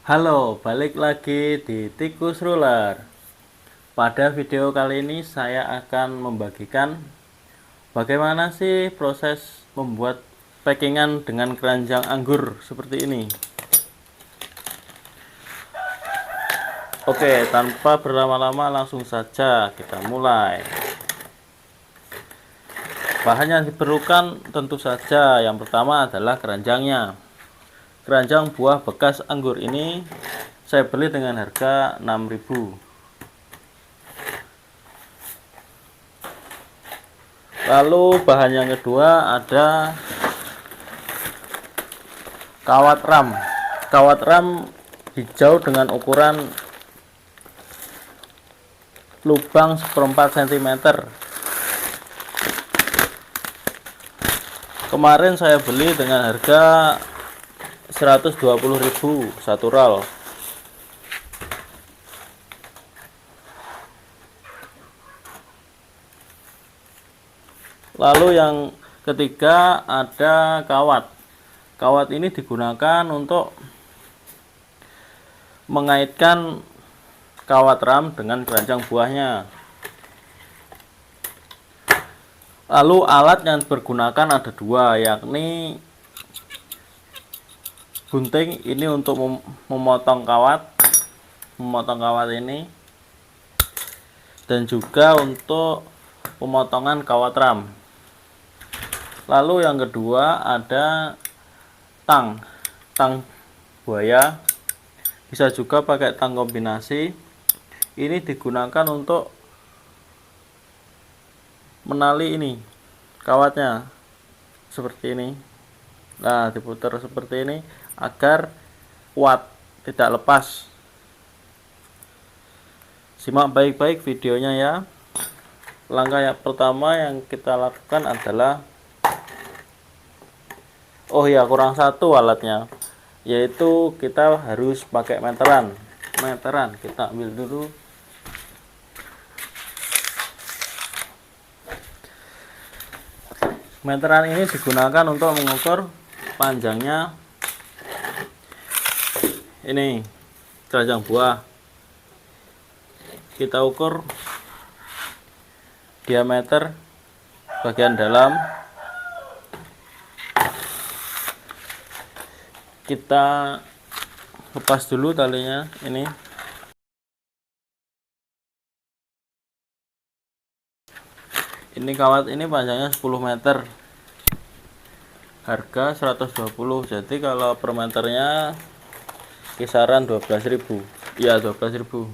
Halo, balik lagi di Tikus Ruler. Pada video kali ini saya akan membagikan bagaimana sih proses membuat packingan dengan keranjang anggur seperti ini. Oke, tanpa berlama-lama langsung saja kita mulai. Bahan yang diperlukan tentu saja yang pertama adalah keranjangnya. Keranjang buah bekas anggur ini saya beli dengan harga 6.000. Lalu bahan yang kedua ada kawat ram. Kawat ram hijau dengan ukuran lubang 1/4 cm. Kemarin saya beli dengan harga 120.000 satu roll. Lalu yang ketiga ada kawat. Kawat ini digunakan untuk mengaitkan kawat ram dengan keranjang buahnya. Lalu alat yang dipergunakan ada dua, yakni gunting ini untuk memotong kawat ini, dan juga untuk pemotongan kawat ram. Lalu yang kedua ada tang buaya, bisa juga pakai tang kombinasi. Ini digunakan untuk menali ini kawatnya seperti ini. Nah, diputar seperti ini agar kuat, tidak lepas. Simak baik-baik videonya ya. Langkah yang pertama yang kita lakukan adalah kurang satu alatnya, yaitu kita harus pakai meteran. Kita ambil dulu. Meteran ini digunakan untuk mengukur panjangnya ini keranjang buah. Kita ukur diameter bagian dalam. Kita lepas dulu talinya ini. Ini kawat ini panjangnya 10 meter. Harga 120. Jadi kalau per meternya kisaran 12.000. Iya, 12.000.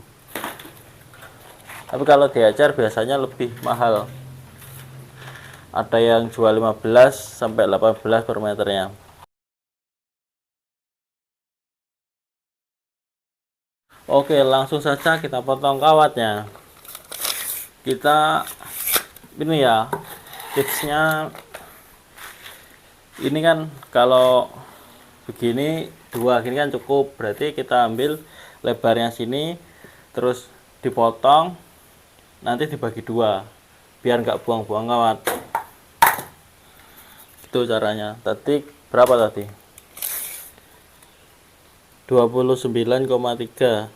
Tapi kalau diacar biasanya lebih mahal. Ada yang jual 15 sampai 18 per meternya. Oke, langsung saja kita potong kawatnya. Kita ini ya, tipsnya ini kan kalau begini dua, gini kan cukup. Berarti kita ambil lebarnya sini, terus dipotong, nanti dibagi dua biar nggak buang-buang kawat. Itu caranya. Tadi berapa tadi? 29,3.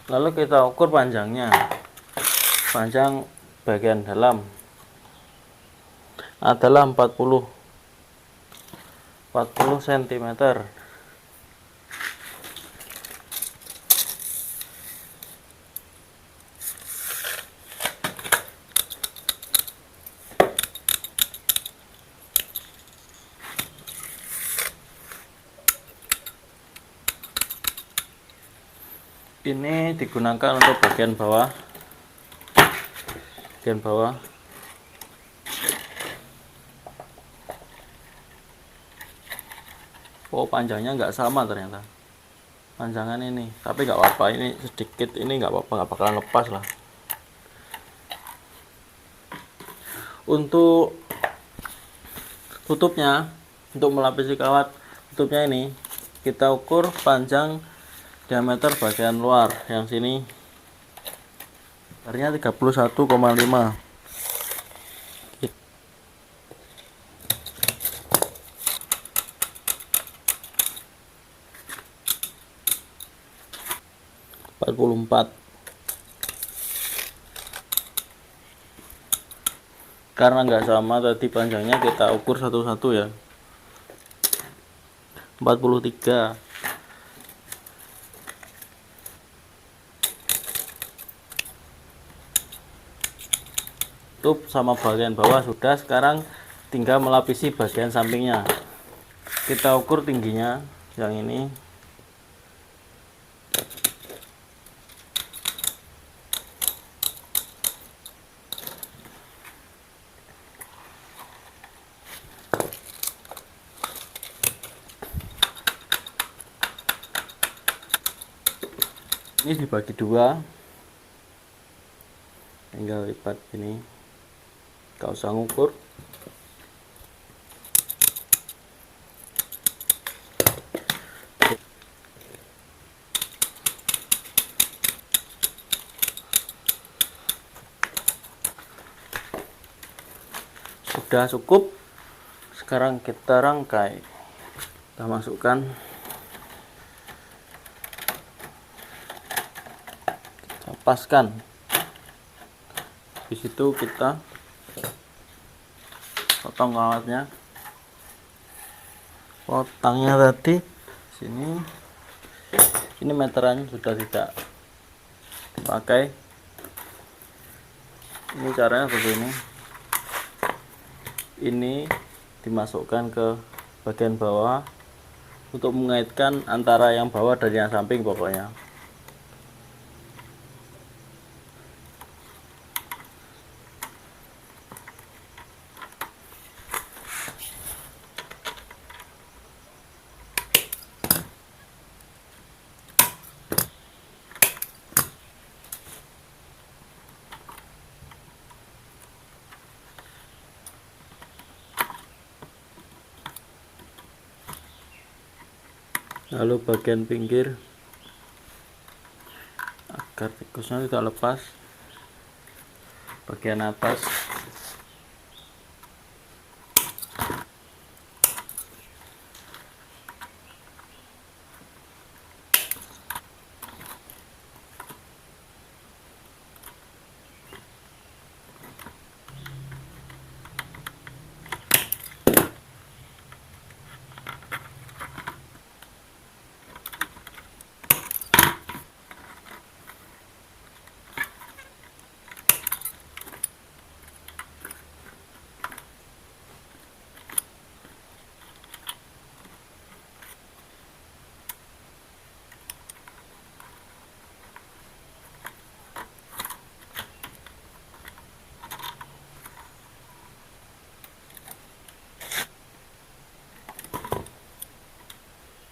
Lalu kita ukur panjangnya. Panjang bagian dalam adalah 40 cm. Ini digunakan untuk bagian bawah. Panjangnya nggak sama ternyata panjangan ini, tapi nggak apa-apa, ini sedikit, ini nggak apa-apa, nggak bakalan lepas lah. Untuk tutupnya, untuk melapisi kawat, tutupnya ini kita ukur panjang diameter bagian luar yang sini, lebarnya 31,5. 44. Karena nggak sama tadi panjangnya, kita ukur satu-satu ya. 43. Tutup sama bagian bawah sudah, sekarang tinggal melapisi bagian sampingnya. Kita ukur tingginya yang ini. Ini dibagi dua, tinggal lipat ini, gak usah ngukur. Sudah cukup, sekarang kita rangkai, kita masukkan, kita paskan. Di situ kita potong kawatnya, potongnya tadi sini. Ini meteran sudah tidak dipakai. Ini caranya seperti ini. Ini dimasukkan ke bagian bawah untuk mengaitkan antara yang bawah dan yang samping pokoknya. Lalu bagian pinggir agar tikusnya tidak lepas, bagian atas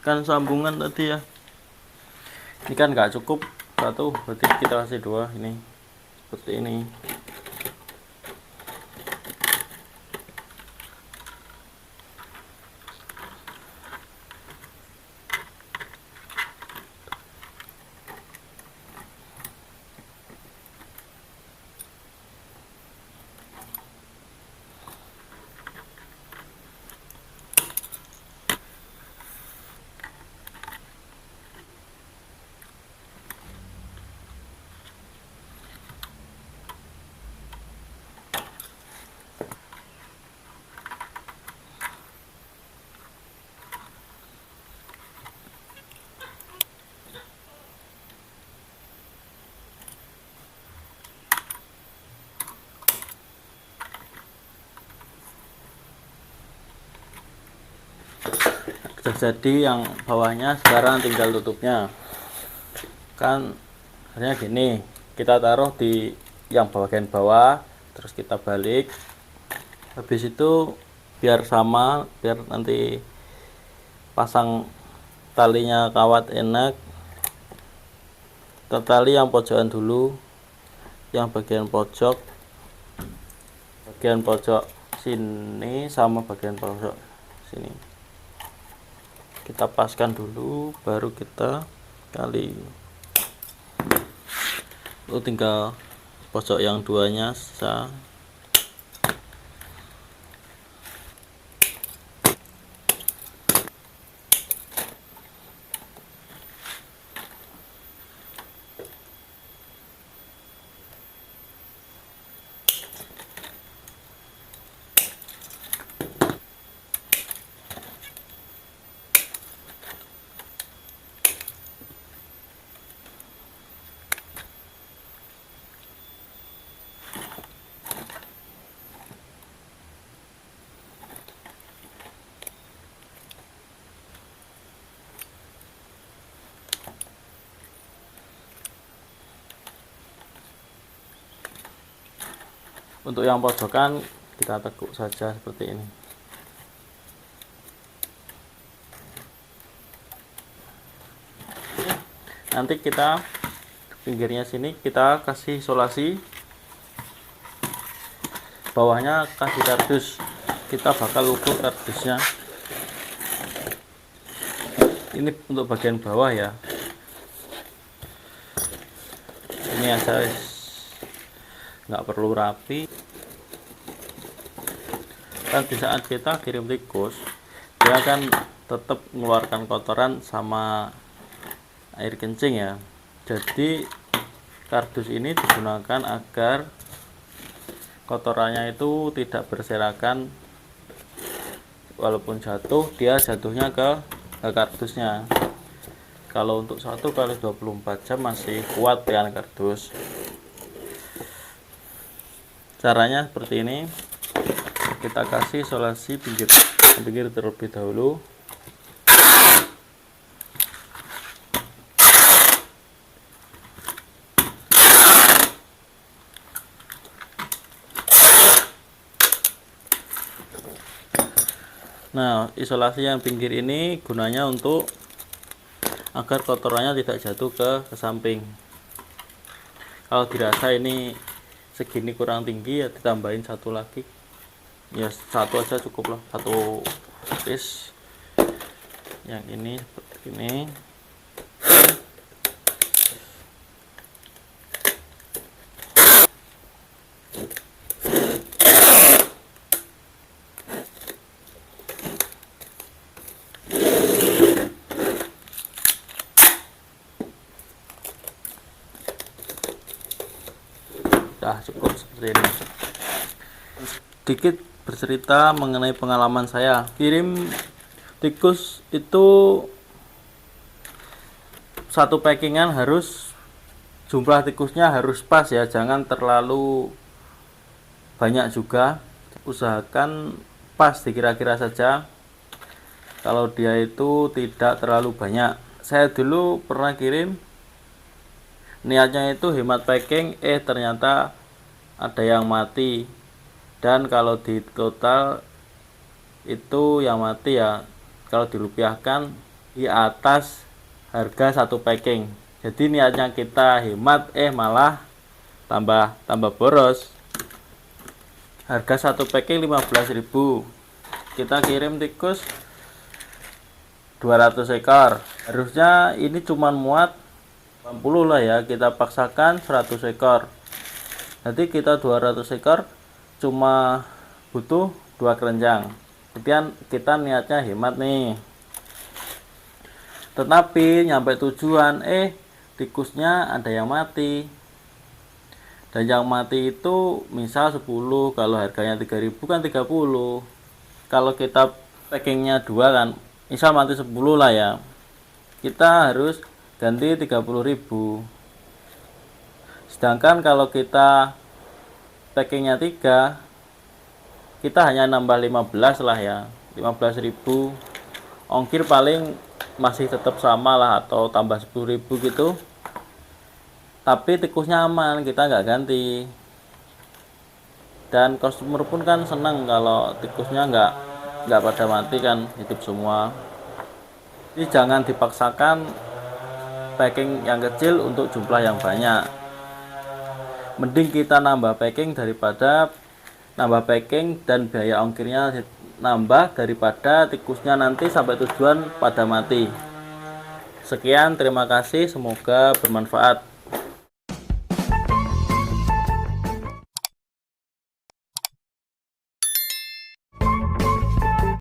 kan sambungan tadi ya. Ini kan nggak cukup satu, berarti kita kasih dua. Ini seperti ini. Sudah jadi yang bawahnya, sekarang tinggal tutupnya. Kan harusnya gini, kita taruh di yang bagian bawah, terus kita balik. Habis itu biar sama, biar nanti pasang talinya kawat enak, kita tali yang pojokan dulu, yang bagian pojok sini sama bagian pojok sini kita paskan dulu, baru kita kali. Tinggal pojok yang duanya sisa. Untuk yang pojokan kita tekuk saja seperti ini. Nanti kita pinggirnya sini kita kasih isolasi, bawahnya kasih kardus. Kita bakal ukur kardusnya. Ini untuk bagian bawah ya. Ini aja, nggak perlu rapi. Dan di saat kita kirim tikus, dia akan tetap mengeluarkan kotoran sama air kencing ya. Jadi kardus ini digunakan agar kotorannya itu tidak berserakan, walaupun jatuh dia jatuhnya ke kardusnya. Kalau untuk 1 kali 24 jam masih kuat dengan kardus. Caranya seperti ini. Kita kasih isolasi pinggir terlebih dahulu. Nah, isolasi yang pinggir ini gunanya untuk agar kotorannya tidak jatuh ke samping. Kalau dirasa ini segini kurang tinggi ya ditambahin 1 lagi. Ya 1 aja cukup lah, 1 piece. Yang ini seperti ini. Nah, cukup seperti ini. Sedikit bercerita mengenai pengalaman saya kirim tikus itu. Satu packingan harus jumlah tikusnya harus pas ya, jangan terlalu banyak juga. Usahakan pas, dikira-kira saja. Kalau dia itu tidak terlalu banyak. Saya dulu pernah kirim, niatnya itu hemat packing, ternyata ada yang mati. Dan kalau di total itu yang mati ya, kalau dirupiahkan di atas harga 1 packing. Jadi niatnya kita hemat, malah tambah boros. Harga 1 packing 15.000. Kita kirim tikus 200 ekor. Harusnya ini cuma muat 80 lah ya, kita paksakan 100 ekor. Nanti kita 200 ekor cuma butuh 2 keranjang. Kemudian kita niatnya hemat nih. Tetapi nyampe tujuan tikusnya ada yang mati. Dan yang mati itu misal 10, kalau harganya 3.000 kan 30. Kalau kita packingnya 2 kan, misal mati 10 lah ya. Kita harus ganti 30.000. Sedangkan kalau kita packingnya 3, kita hanya nambah 15 lah ya, 15.000. Ongkir paling masih tetap sama lah, atau tambah 10.000 gitu. Tapi tikusnya aman, kita nggak ganti. Dan customer pun kan senang kalau tikusnya nggak pada mati kan, hidup semua. Jadi jangan dipaksakan packing yang kecil untuk jumlah yang banyak. Mending kita nambah packing daripada nambah packing dan biaya ongkirnya nambah, daripada tikusnya nanti sampai tujuan pada mati. Sekian, terima kasih, semoga bermanfaat.